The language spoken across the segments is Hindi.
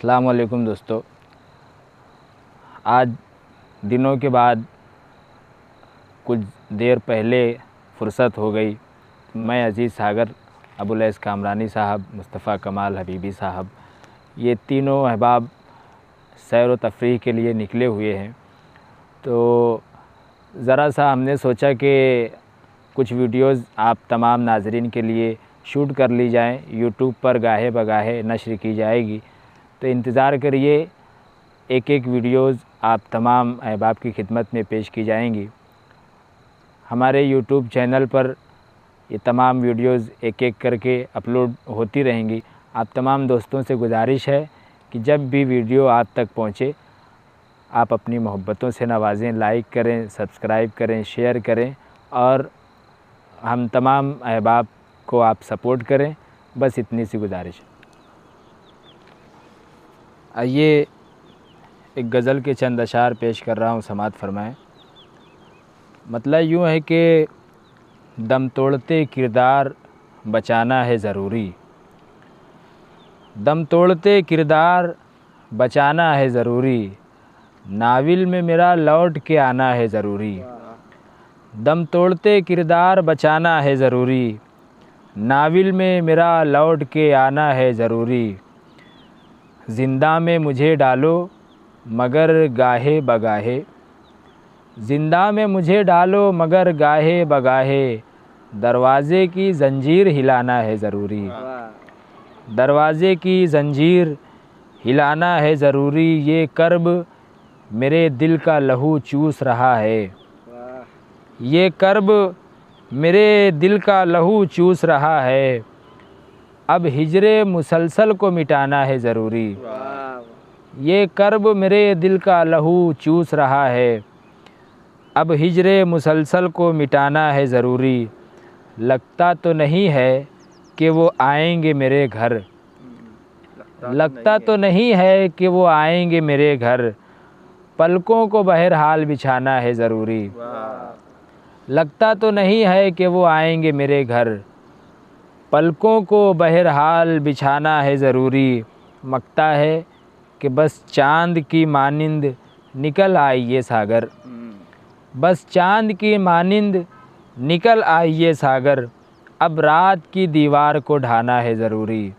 अस्सलाम वालेकुम दोस्तों। आज दिनों के बाद कुछ देर पहले फ़ुर्सत हो गई। मैं अज़ीज़ सागर, अबुल ऐस कामरानी साहब, मुस्तफ़ा कमाल हबीबी साहब, ये तीनों अहबाब सैर व तफरीह के लिए निकले हुए हैं। तो ज़रा सा हमने सोचा कि कुछ वीडियोज़ आप तमाम नाज़रीन के लिए शूट कर ली जाएं। यूट्यूब पर गाहे बगाहे नश्र की जाएगी, तो इंतज़ार करिए। एक एक वीडियोज़ आप तमाम अहबाब की खिदमत में पेश की जाएंगी। हमारे यूट्यूब चैनल पर ये तमाम वीडियोज़ एक एक करके अपलोड होती रहेंगी। आप तमाम दोस्तों से गुजारिश है कि जब भी वीडियो आप तक पहुँचे आप अपनी मोहब्बतों से नवाजें, लाइक करें, सब्सक्राइब करें, शेयर करें और हम तमाम अहबाब को आप सपोर्ट करें। बस इतनी सी गुजारिश है। आइए एक गज़ल के चंद अशार पेश कर रहा हूँ, समात फरमाएं। मतलब यूँ है कि दम तोड़ते किरदार बचाना है ज़रूरी, दम तोड़ते किरदार बचाना है ज़रूरी, नाविल में मेरा लौट के आना है ज़रूरी। दम तोड़ते किरदार बचाना है ज़रूरी, नाविल में मेरा लौट के आना है ज़रूरी। ज़िंदा में मुझे डालो मगर गाहे बगाहे, ज़िंदा में मुझे डालो मगर गाहे बगाहे, दरवाज़े की ज़ंजीर हिलाना है ज़रूरी, दरवाज़े की ज़ंजीर हिलाना है ज़रूरी। ये कर्ब मेरे दिल का लहू चूस रहा है, ये कर्ब मेरे दिल का लहू चूस रहा है, अब हिजरे मुसलसल को मिटाना है ज़रूरी। ये कर्ब मेरे दिल का लहू चूस रहा है, अब हिजरे मुसलसल को मिटाना है ज़रूरी। लगता तो नहीं है कि वो आएंगे मेरे घर, लगता तो नहीं है कि वो आएंगे मेरे घर, पलकों को बहरहाल बिछाना है ज़रूरी। लगता तो नहीं है कि वो आएंगे मेरे घर, पलकों को बहरहाल बिछाना है ज़रूरी। मकता है कि बस चाँद की मानिंद निकल आई ये सागर, बस चाँद की मानिंद निकल आई ये सागर, अब रात की दीवार को ढाना है ज़रूरी,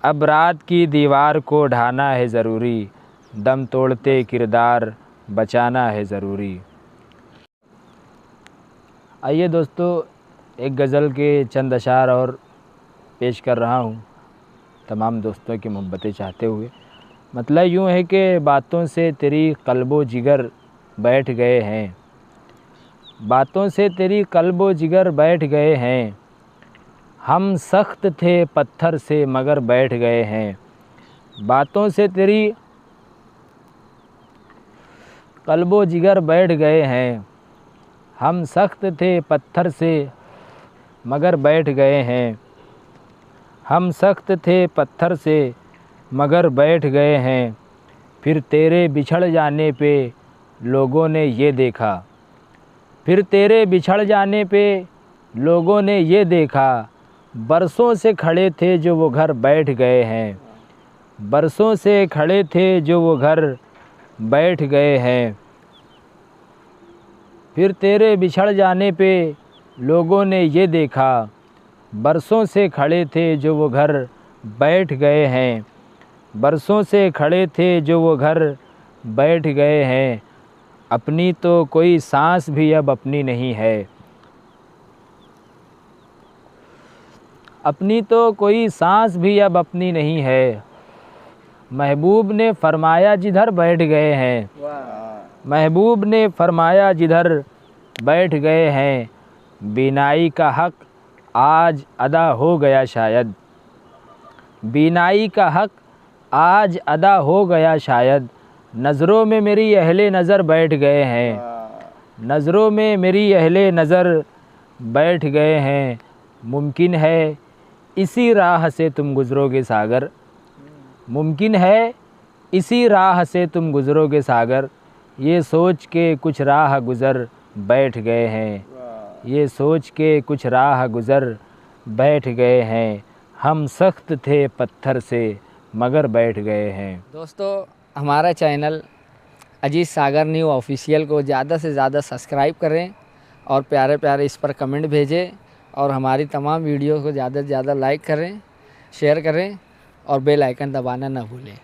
अब रात की दीवार को ढाना है ज़रूरी, दम तोड़ते किरदार बचाना है ज़रूरी। आइए दोस्तों, एक गज़ल के चंद अशार और पेश कर रहा हूँ तमाम दोस्तों की मोहब्बतें चाहते हुए। मतलब यूँ है कि बातों से तेरी क़ल्बो जिगर बैठ गए हैं, बातों से तेरी क़ल्बो जिगर बैठ गए हैं, हम सख्त थे पत्थर से मगर बैठ गए हैं। बातों से तेरी क़ल्बो जिगर बैठ गए हैं, हम सख्त थे पत्थर से मगर बैठ गए हैं, हम सख्त थे पत्थर से मगर बैठ गए हैं। फिर तेरे बिछड़ जाने पे लोगों ने ये देखा, फिर तेरे बिछड़ जाने पे लोगों ने ये देखा, बरसों से खड़े थे जो वो घर बैठ गए हैं, बरसों से खड़े थे जो वो घर बैठ गए हैं। फिर तेरे बिछड़ जाने पे लोगों ने ये देखा, बरसों से खड़े थे जो वो घर बैठ गए हैं, बरसों से खड़े थे जो वो घर बैठ गए हैं। अपनी तो कोई सांस भी अब अपनी नहीं है, अपनी तो कोई सांस भी अब अपनी नहीं है। महबूब ने फरमाया जिधर बैठ गए हैं, महबूब ने फरमाया जिधर बैठ गए हैं, बीनाई का हक़ आज अदा हो गया शायद, बीनाई का हक़ आज अदा हो गया शायद, नज़रों में मेरी अहले नज़र बैठ गए हैं, नज़रों में मेरी अहले नज़र बैठ गए हैं। मुमकिन है इसी राह से तुम गुज़रोगे सागर, मुमकिन है इसी राह से तुम गुज़रोगे सागर, ये सोच के कुछ राह गुज़र बैठ गए हैं, ये सोच के कुछ राह गुज़र बैठ गए हैं। हम सख्त थे पत्थर से मगर बैठ गए हैं। दोस्तों, हमारा चैनल अजीत सागर न्यू ऑफिशियल को ज़्यादा से ज़्यादा सब्सक्राइब करें और प्यारे प्यारे इस पर कमेंट भेजें और हमारी तमाम वीडियो को ज़्यादा से ज़्यादा लाइक करें, शेयर करें और बेल आइकन दबाना ना भूलें।